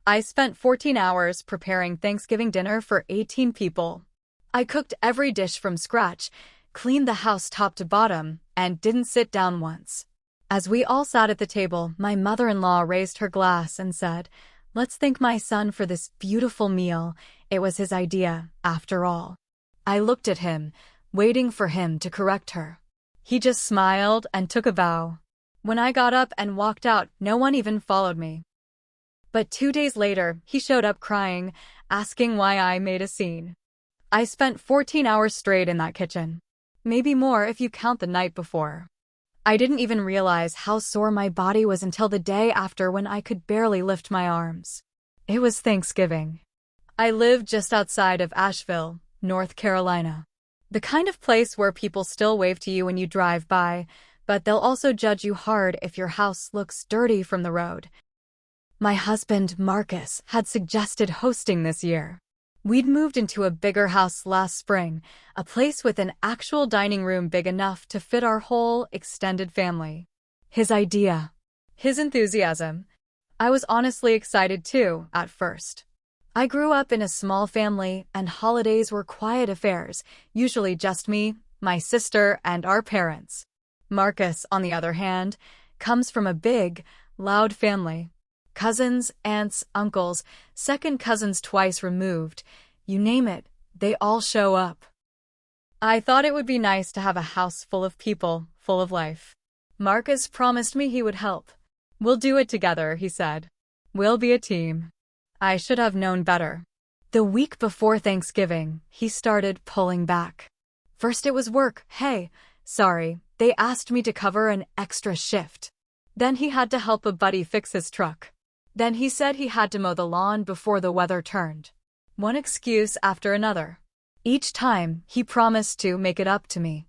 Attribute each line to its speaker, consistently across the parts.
Speaker 1: I spent 14 hours preparing Thanksgiving dinner for 18 people. I cooked every dish from scratch, cleaned the house top to bottom, and didn't sit down once. As we all sat at the table, my mother-in-law raised her glass and said, "Let's thank my son for this beautiful meal. It was his idea, after all." I looked at him, waiting for him to correct her. He just smiled and took a bow. When I got up and walked out, no one even followed me. But 2 days later, he showed up crying, asking why I made a scene. I spent 14 hours straight in that kitchen. Maybe more if you count the night before. I didn't even realize how sore my body was until the day after when I could barely lift my arms. It was Thanksgiving. I lived just outside of Asheville, North Carolina. The kind of place where people still wave to you when you drive by, but they'll also judge you hard if your house looks dirty from the road. My husband, Marcus, had suggested hosting this year. We'd moved into a bigger house last spring, a place with an actual dining room big enough to fit our whole extended family. His idea. His enthusiasm. I was honestly excited too, at first. I grew up in a small family, and holidays were quiet affairs, usually just me, my sister, and our parents. Marcus, on the other hand, comes from a big, loud family. Cousins, aunts, uncles, second cousins twice removed, you name it, they all show up. I thought it would be nice to have a house full of people, full of life. Marcus promised me he would help. "We'll do it together," he said. "We'll be a team." I should have known better. The week before Thanksgiving, he started pulling back. First it was work. "Hey, sorry, they asked me to cover an extra shift." Then he had to help a buddy fix his truck. Then he said he had to mow the lawn before the weather turned. One excuse after another. Each time, he promised to make it up to me.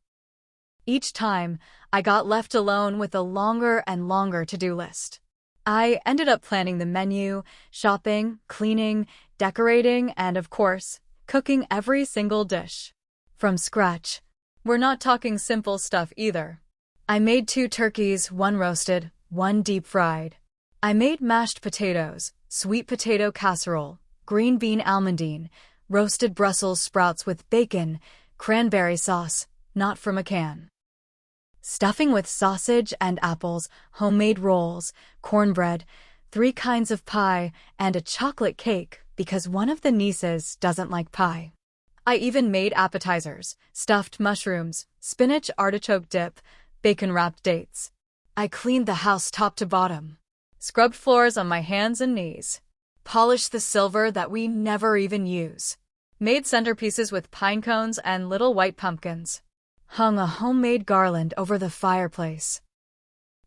Speaker 1: Each time, I got left alone with a longer and longer to-do list. I ended up planning the menu, shopping, cleaning, decorating, and of course, cooking every single dish. From scratch. We're not talking simple stuff either. I made 2 turkeys, 1 roasted, 1 deep-fried. I made mashed potatoes, sweet potato casserole, green bean almondine, roasted Brussels sprouts with bacon, cranberry sauce, not from a can. Stuffing with sausage and apples, homemade rolls, cornbread, 3 kinds of pie, and a chocolate cake because one of the nieces doesn't like pie. I even made appetizers, stuffed mushrooms, spinach artichoke dip, bacon-wrapped dates. I cleaned the house top to bottom. Scrubbed floors on my hands and knees. Polished the silver that we never even use. Made centerpieces with pine cones and little white pumpkins. Hung a homemade garland over the fireplace.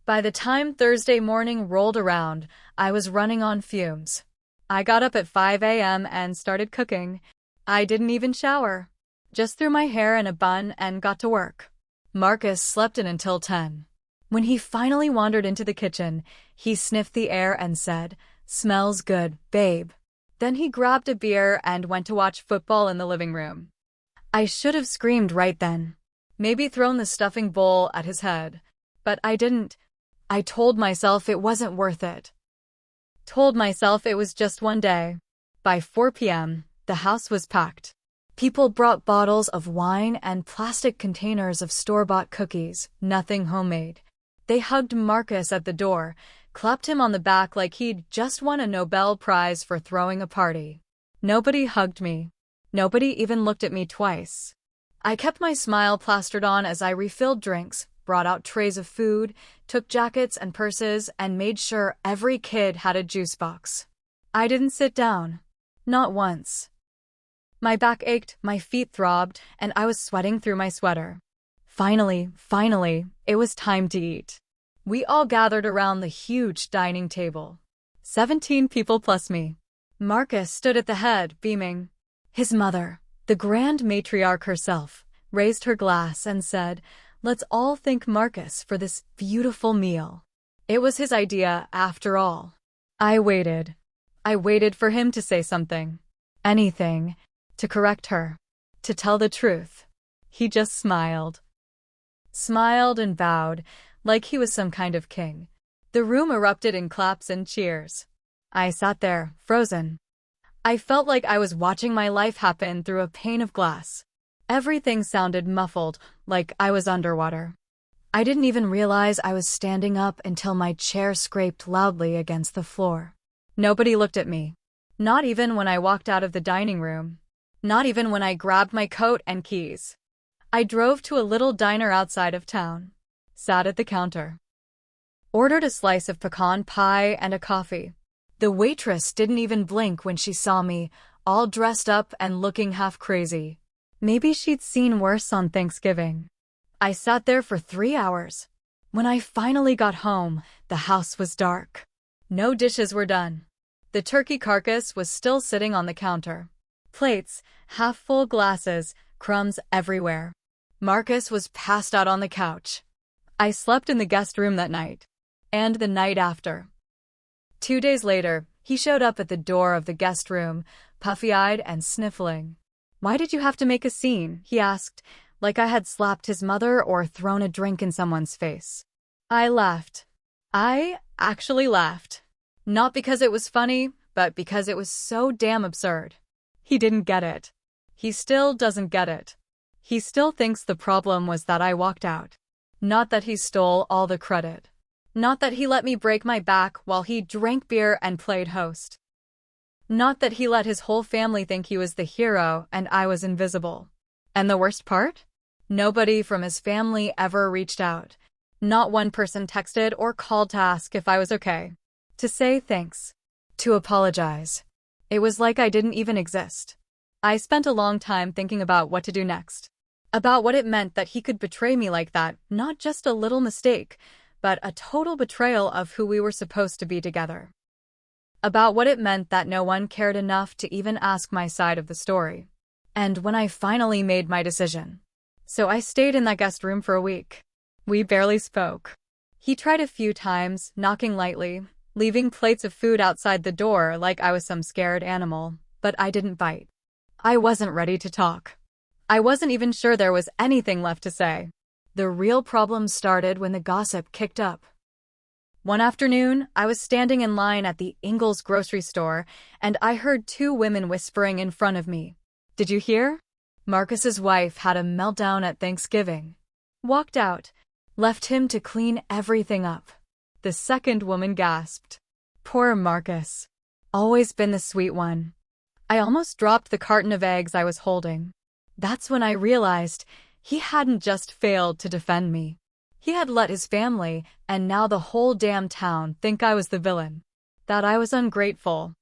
Speaker 1: By the time Thursday morning rolled around, I was running on fumes. I got up at 5 a.m. and started cooking. I didn't even shower. Just threw my hair in a bun and got to work. Marcus slept in until 10. When he finally wandered into the kitchen, he sniffed the air and said, "Smells good, babe." Then he grabbed a beer and went to watch football in the living room. I should have screamed right then. Maybe thrown the stuffing bowl at his head. But I didn't. I told myself it wasn't worth it. Told myself it was just one day. By 4 p.m., the house was packed. People brought bottles of wine and plastic containers of store-bought cookies, nothing homemade. They hugged Marcus at the door, clapped him on the back like he'd just won a Nobel Prize for throwing a party. Nobody hugged me. Nobody even looked at me twice. I kept my smile plastered on as I refilled drinks, brought out trays of food, took jackets and purses, and made sure every kid had a juice box. I didn't sit down. Not once. My back ached, my feet throbbed, and I was sweating through my sweater. Finally, it was time to eat. We all gathered around the huge dining table. 17 people plus me. Marcus stood at the head, beaming. His mother, the grand matriarch herself, raised her glass and said, "Let's all thank Marcus for this beautiful meal." It was his idea, after all. I waited. I waited for him to say something. Anything. To correct her. To tell the truth. He just smiled. Smiled and bowed, like he was some kind of king. The room erupted in claps and cheers. I sat there, frozen. I felt like I was watching my life happen through a pane of glass. Everything sounded muffled, like I was underwater. I didn't even realize I was standing up until my chair scraped loudly against the floor. Nobody looked at me. Not even when I walked out of the dining room. Not even when I grabbed my coat and keys. I drove to a little diner outside of town. Sat at the counter. Ordered a slice of pecan pie and a coffee. The waitress didn't even blink when she saw me, all dressed up and looking half crazy. Maybe she'd seen worse on Thanksgiving. I sat there for 3 hours. When I finally got home, the house was dark. No dishes were done. The turkey carcass was still sitting on the counter. Plates, half-full glasses, crumbs everywhere. Marcus was passed out on the couch. I slept in the guest room that night. And the night after. 2 days later, he showed up at the door of the guest room, puffy-eyed and sniffling. "Why did you have to make a scene?" he asked, like I had slapped his mother or thrown a drink in someone's face. I laughed. I actually laughed. Not because it was funny, but because it was so damn absurd. He didn't get it. He still doesn't get it. He still thinks the problem was that I walked out. Not that he stole all the credit. Not that he let me break my back while he drank beer and played host. Not that he let his whole family think he was the hero and I was invisible. And the worst part? Nobody from his family ever reached out. Not one person texted or called to ask if I was okay. To say thanks. To apologize. It was like I didn't even exist. I spent a long time thinking about what to do next. About what it meant that he could betray me like that, not just a little mistake, but a total betrayal of who we were supposed to be together. About what it meant that no one cared enough to even ask my side of the story. And when I finally made my decision. So I stayed in that guest room for a week. We barely spoke. He tried a few times, knocking lightly, leaving plates of food outside the door like I was some scared animal, but I didn't bite. I wasn't ready to talk. I wasn't even sure there was anything left to say. The real problem started when the gossip kicked up. One afternoon, I was standing in line at the Ingles grocery store, and I heard 2 women whispering in front of me. "Did you hear? Marcus's wife had a meltdown at Thanksgiving. Walked out. Left him to clean everything up." The second woman gasped. "Poor Marcus. Always been the sweet one." I almost dropped the carton of eggs I was holding. That's when I realized he hadn't just failed to defend me. He had let his family, and now the whole damn town, think I was the villain. That I was ungrateful.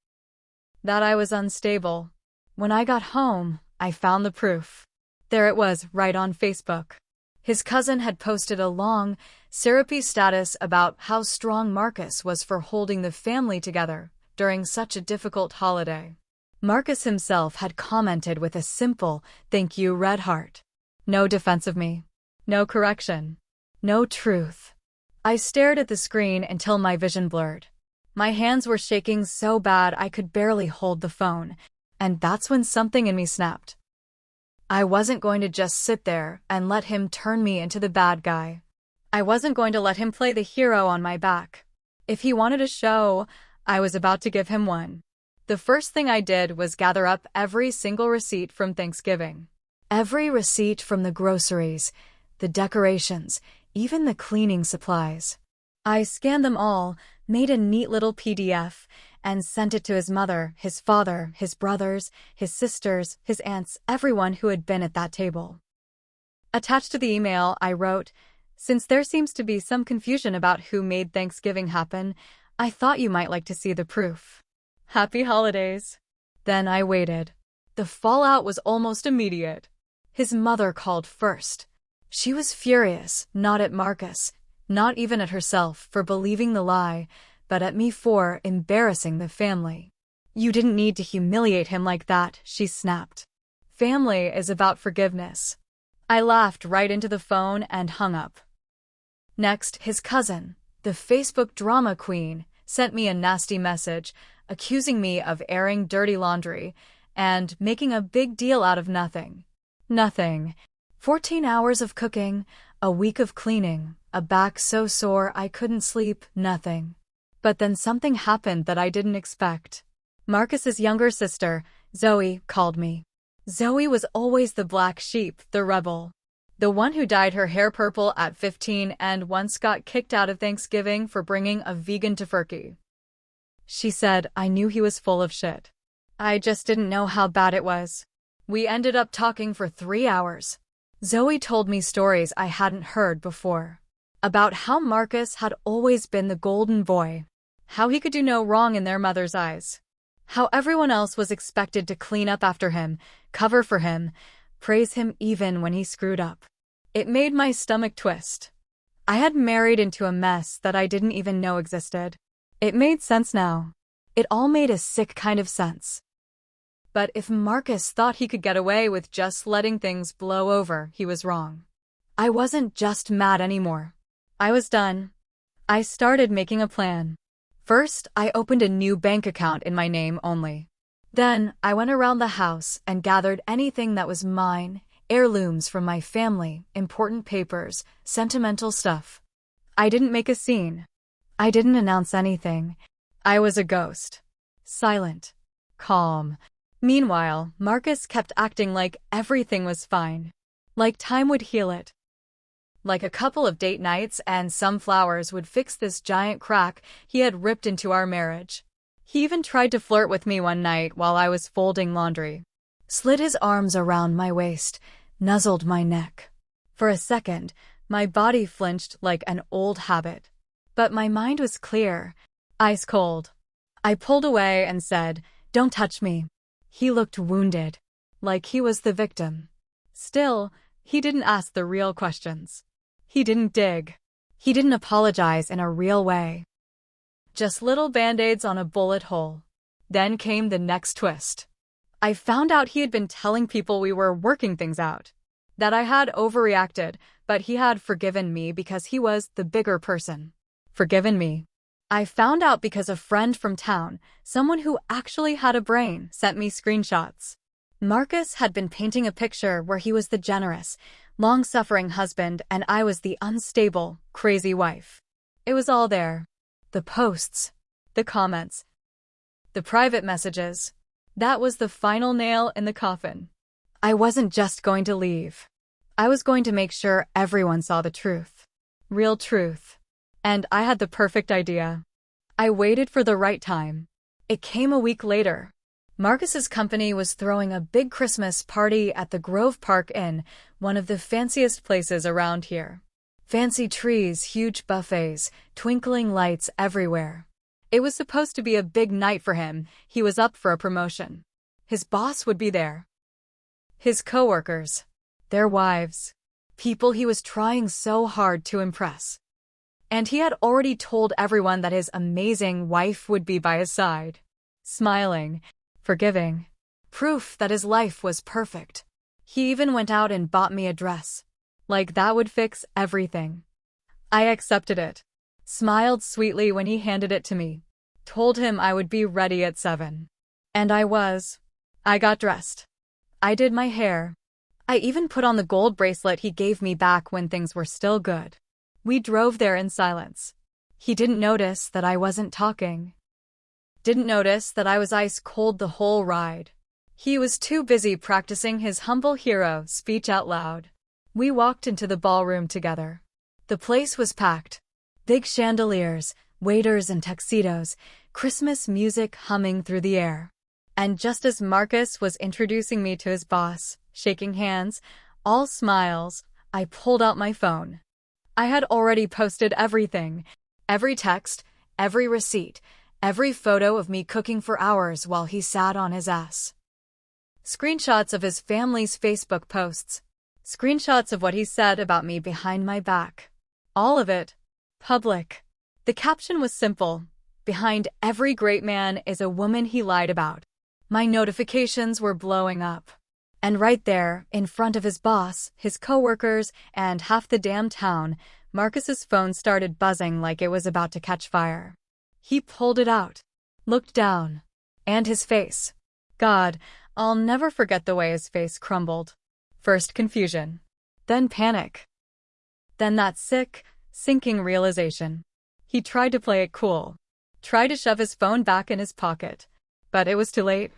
Speaker 1: That I was unstable. When I got home, I found the proof. There it was, right on Facebook. His cousin had posted a long, syrupy status about how strong Marcus was for holding the family together during such a difficult holiday. Marcus himself had commented with a simple, "Thank you, red heart." No defense of me. No correction. No truth. I stared at the screen until my vision blurred. My hands were shaking so bad I could barely hold the phone, and that's when something in me snapped. I wasn't going to just sit there and let him turn me into the bad guy. I wasn't going to let him play the hero on my back. If he wanted a show, I was about to give him one. The first thing I did was gather up every single receipt from Thanksgiving. Every receipt from the groceries, the decorations, even the cleaning supplies. I scanned them all, made a neat little PDF, and sent it to his mother, his father, his brothers, his sisters, his aunts, everyone who had been at that table. Attached to the email, I wrote, "Since there seems to be some confusion about who made Thanksgiving happen, I thought you might like to see the proof. Happy holidays." Then I waited. The fallout was almost immediate. His mother called first. She was furious, not at Marcus, not even at herself for believing the lie, but at me for embarrassing the family. "You didn't need to humiliate him like that," she snapped. "Family is about forgiveness." I laughed right into the phone and hung up. Next, his cousin, the Facebook drama queen, sent me a nasty message, accusing me of airing dirty laundry and making a big deal out of nothing. Nothing. 14 hours of cooking, a week of cleaning, a back so sore I couldn't sleep, nothing. But then something happened that I didn't expect. Marcus's younger sister, Zoe, called me. Zoe was always the black sheep, the rebel. The one who dyed her hair purple at 15 and once got kicked out of Thanksgiving for bringing a vegan tofurkey. She said, I knew he was full of shit. I just didn't know how bad it was. We ended up talking for 3 hours. Zoe told me stories I hadn't heard before. About how Marcus had always been the golden boy. How he could do no wrong in their mother's eyes. How everyone else was expected to clean up after him, cover for him, praise him even when he screwed up. It made my stomach twist. I had married into a mess that I didn't even know existed. It made sense now. It all made a sick kind of sense. But if Marcus thought he could get away with just letting things blow over, he was wrong. I wasn't just mad anymore. I was done. I started making a plan. First, I opened a new bank account in my name only. Then, I went around the house and gathered anything that was mine, heirlooms from my family, important papers, sentimental stuff. I didn't make a scene. I didn't announce anything. I was a ghost. Silent. Calm. Meanwhile, Marcus kept acting like everything was fine. Like time would heal it. Like a couple of date nights and some flowers would fix this giant crack he had ripped into our marriage. He even tried to flirt with me one night while I was folding laundry. Slid his arms around my waist, nuzzled my neck. For a second, my body flinched like an old habit. But my mind was clear, ice cold. I pulled away and said, "Don't touch me." He looked wounded, like he was the victim. Still, he didn't ask the real questions. He didn't dig. He didn't apologize in a real way. Just little band-aids on a bullet hole. Then came the next twist. I found out he had been telling people we were working things out. That I had overreacted, but he had forgiven me because he was the bigger person. Forgiven me. I found out because a friend from town, someone who actually had a brain, sent me screenshots. Marcus had been painting a picture where he was the generous, long-suffering husband and I was the unstable, crazy wife. It was all there. The posts. The comments. The private messages. That was the final nail in the coffin. I wasn't just going to leave. I was going to make sure everyone saw the truth. Real truth. And I had the perfect idea. I waited for the right time. It came a week later. Marcus's company was throwing a big Christmas party at the Grove Park Inn, one of the fanciest places around here. Fancy trees, huge buffets, twinkling lights everywhere. It was supposed to be a big night for him. He was up for a promotion. His boss would be there. His coworkers. Their wives. People he was trying so hard to impress. And he had already told everyone that his amazing wife would be by his side. Smiling. Forgiving. Proof that his life was perfect. He even went out and bought me a dress. Like that would fix everything. I accepted it. Smiled sweetly when he handed it to me. Told him I would be ready at 7. And I was. I got dressed. I did my hair. I even put on the gold bracelet he gave me back when things were still good. We drove there in silence. He didn't notice that I wasn't talking. Didn't notice that I was ice cold the whole ride. He was too busy practicing his humble hero speech out loud. We walked into the ballroom together. The place was packed. Big chandeliers, waiters in tuxedos, Christmas music humming through the air. And just as Marcus was introducing me to his boss, shaking hands, all smiles, I pulled out my phone. I had already posted everything. Every text, every receipt, every photo of me cooking for hours while he sat on his ass. Screenshots of his family's Facebook posts. Screenshots of what he said about me behind my back. All of it. Public. The caption was simple. Behind every great man is a woman he lied about. My notifications were blowing up. And right there, in front of his boss, his coworkers, and half the damn town, Marcus's phone started buzzing like it was about to catch fire. He pulled it out. Looked down. And his face. God, I'll never forget the way his face crumbled. First confusion. Then panic. Then that sick, sinking realization. He tried to play it cool. tried to shove his phone back in his pocket. But it was too late.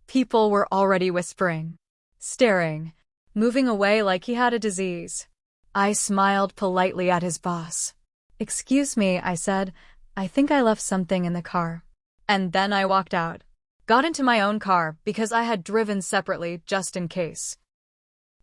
Speaker 1: People were already whispering, staring, moving away like he had a disease. I smiled politely at his boss. "Excuse me," I said. "I think I left something in the car." And then I walked out. Got into my own car because I had driven separately just in case.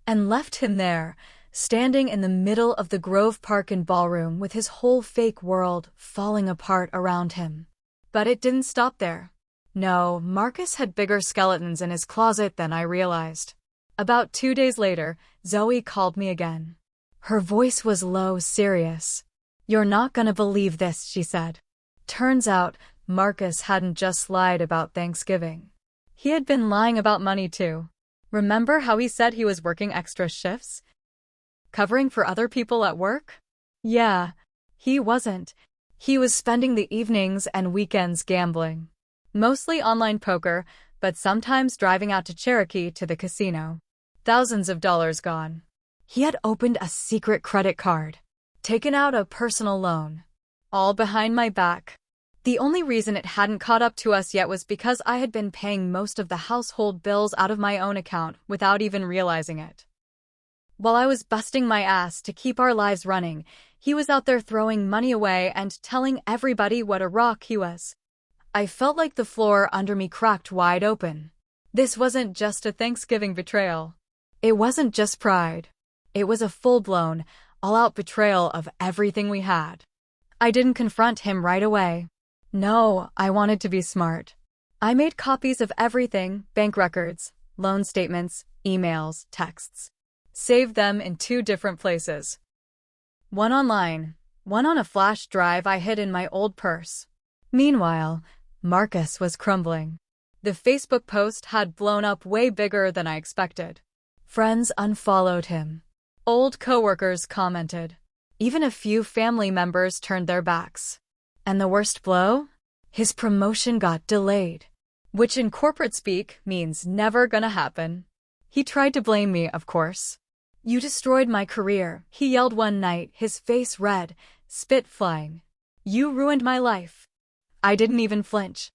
Speaker 1: And left him there, standing in the middle of the Grove Park and ballroom with his whole fake world falling apart around him. But it didn't stop there. No, Marcus had bigger skeletons in his closet than I realized. About 2 days later, Zoe called me again. Her voice was low, serious. "You're not gonna believe this," she said. Turns out, Marcus hadn't just lied about Thanksgiving. He had been lying about money too. Remember how he said he was working extra shifts? Covering for other people at work? Yeah, he wasn't. He was spending the evenings and weekends gambling. Mostly online poker, but sometimes driving out to Cherokee to the casino. Thousands of dollars gone. He had opened a secret credit card, taken out a personal loan. All behind my back. The only reason it hadn't caught up to us yet was because I had been paying most of the household bills out of my own account without even realizing it. While I was busting my ass to keep our lives running, he was out there throwing money away and telling everybody what a rock he was. I felt like the floor under me cracked wide open. This wasn't just a Thanksgiving betrayal. It wasn't just pride. It was a full-blown, all-out betrayal of everything we had. I didn't confront him right away. No, I wanted to be smart. I made copies of everything, bank records, loan statements, emails, texts. Saved them in 2 different places. One online, one on a flash drive I hid in my old purse. Meanwhile, Marcus was crumbling. The Facebook post had blown up way bigger than I expected. Friends unfollowed him. Old coworkers commented. Even a few family members turned their backs. And the worst blow? His promotion got delayed. Which in corporate speak means never gonna happen. He tried to blame me, of course. "You destroyed my career," he yelled one night, his face red, spit flying. "You ruined my life." I didn't even flinch.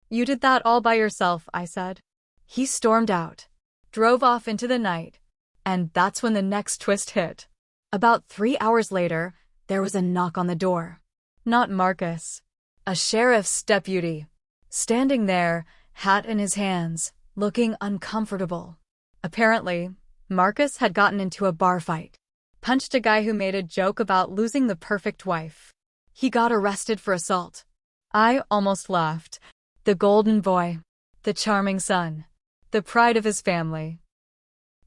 Speaker 1: "You did that all by yourself," I said. He stormed out, drove off into the night, and that's when the next twist hit. About 3 hours later, there was a knock on the door. Not Marcus. A sheriff's deputy. Standing there, hat in his hands, looking uncomfortable. Apparently, Marcus had gotten into a bar fight. Punched a guy who made a joke about losing the perfect wife. He got arrested for assault. I almost laughed. The golden boy. The charming son. The pride of his family.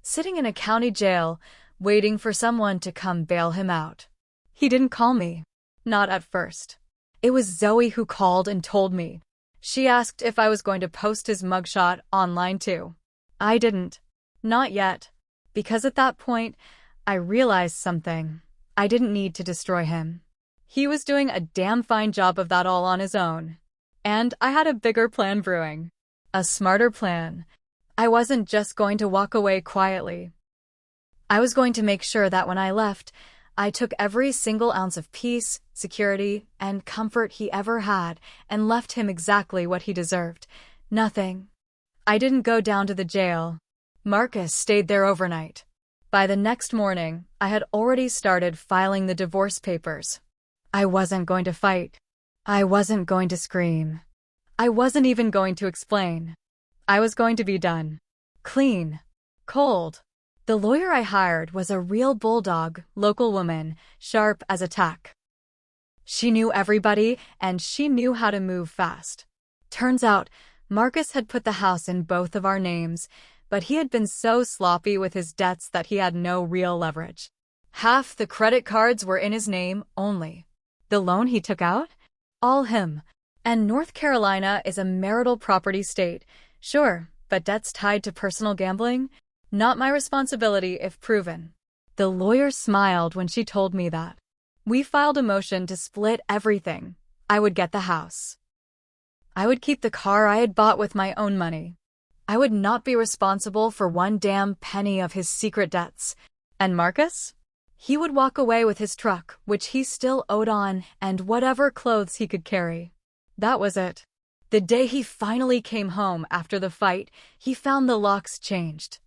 Speaker 1: Sitting in a county jail, waiting for someone to come bail him out. He didn't call me. Not at first. It was Zoe who called and told me. She asked if I was going to post his mugshot online too. I didn't. Not yet. Because at that point, I realized something. I didn't need to destroy him. He was doing a damn fine job of that all on his own. And I had a bigger plan brewing. A smarter plan. I wasn't just going to walk away quietly. I was going to make sure that when I left, I took every single ounce of peace, security, and comfort he ever had and left him exactly what he deserved. Nothing. I didn't go down to the jail. Marcus stayed there overnight. By the next morning, I had already started filing the divorce papers. I wasn't going to fight. I wasn't going to scream. I wasn't even going to explain. I was going to be done. Clean. Cold. The lawyer I hired was a real bulldog, local woman, sharp as a tack. She knew everybody, and she knew how to move fast. Turns out, Marcus had put the house in both of our names, but he had been so sloppy with his debts that he had no real leverage. Half the credit cards were in his name only. The loan he took out? All him. And North Carolina is a marital property state, sure, but debts tied to personal gambling? Not my responsibility if proven. The lawyer smiled when she told me that. We filed a motion to split everything. I would get the house. I would keep the car I had bought with my own money. I would not be responsible for one damn penny of his secret debts. And Marcus? He would walk away with his truck, which he still owed on, and whatever clothes he could carry. That was it. The day he finally came home after the fight, he found the locks changed.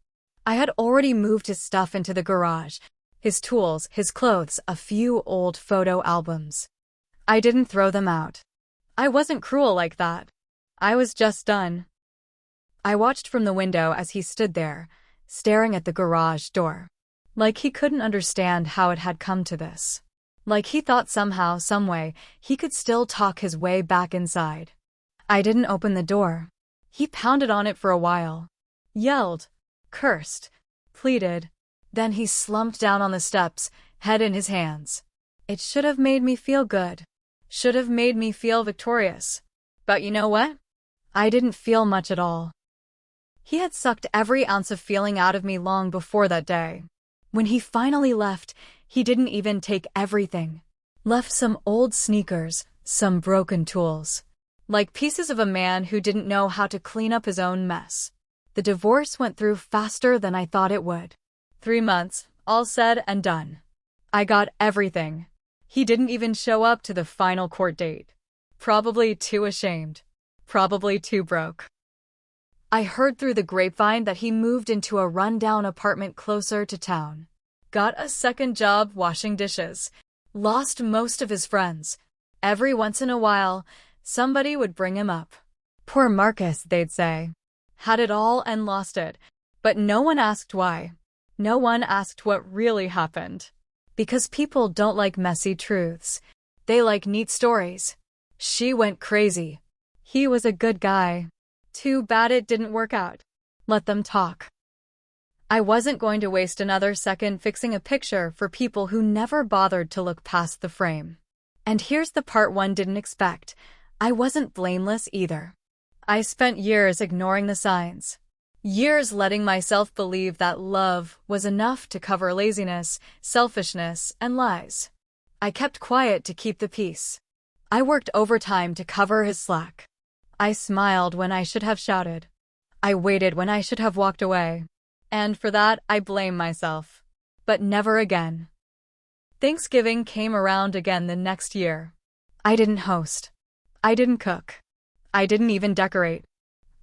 Speaker 1: I had already moved his stuff into the garage, his tools, his clothes, a few old photo albums. I didn't throw them out. I wasn't cruel like that. I was just done. I watched from the window as he stood there, staring at the garage door. Like he couldn't understand how it had come to this. Like he thought somehow, someway, he could still talk his way back inside. I didn't open the door. He pounded on it for a while. Yelled. Cursed. Pleaded. Then he slumped down on the steps, head in his hands. It should have made me feel good. Should have made me feel victorious. But you know what? I didn't feel much at all. He had sucked every ounce of feeling out of me long before that day. When he finally left, he didn't even take everything. Left some old sneakers, some broken tools. Like pieces of a man who didn't know how to clean up his own mess. The divorce went through faster than I thought it would. 3 months, all said and done. I got everything. He didn't even show up to the final court date. Probably too ashamed. Probably too broke. I heard through the grapevine that he moved into a rundown apartment closer to town. Got a second job washing dishes. Lost most of his friends. Every once in a while, somebody would bring him up. Poor Marcus, they'd say. Had it all and lost it. But no one asked why. No one asked what really happened. Because people don't like messy truths. They like neat stories. She went crazy. He was a good guy. Too bad it didn't work out. Let them talk. I wasn't going to waste another second fixing a picture for people who never bothered to look past the frame. And here's the part one didn't expect. I wasn't blameless either. I spent years ignoring the signs. Years letting myself believe that love was enough to cover laziness, selfishness, and lies. I kept quiet to keep the peace. I worked overtime to cover his slack. I smiled when I should have shouted. I waited when I should have walked away. And for that, I blame myself. But never again. Thanksgiving came around again the next year. I didn't host. I didn't cook. I didn't even decorate.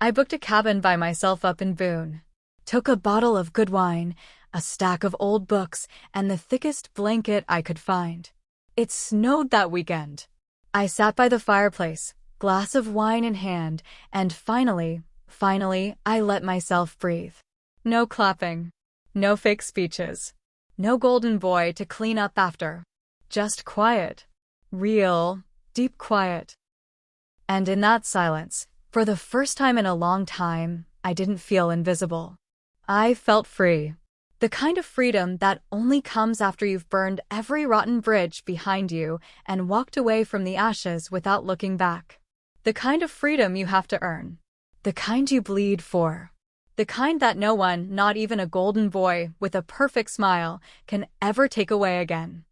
Speaker 1: I booked a cabin by myself up in Boone. Took a bottle of good wine, a stack of old books, and the thickest blanket I could find. It snowed that weekend. I sat by the fireplace, glass of wine in hand, and finally, I let myself breathe. No clapping. No fake speeches. No golden boy to clean up after. Just quiet. Real, deep quiet. And in that silence, for the first time in a long time, I didn't feel invisible. I felt free. The kind of freedom that only comes after you've burned every rotten bridge behind you and walked away from the ashes without looking back. The kind of freedom you have to earn. The kind you bleed for. The kind that no one, not even a golden boy with a perfect smile, can ever take away again.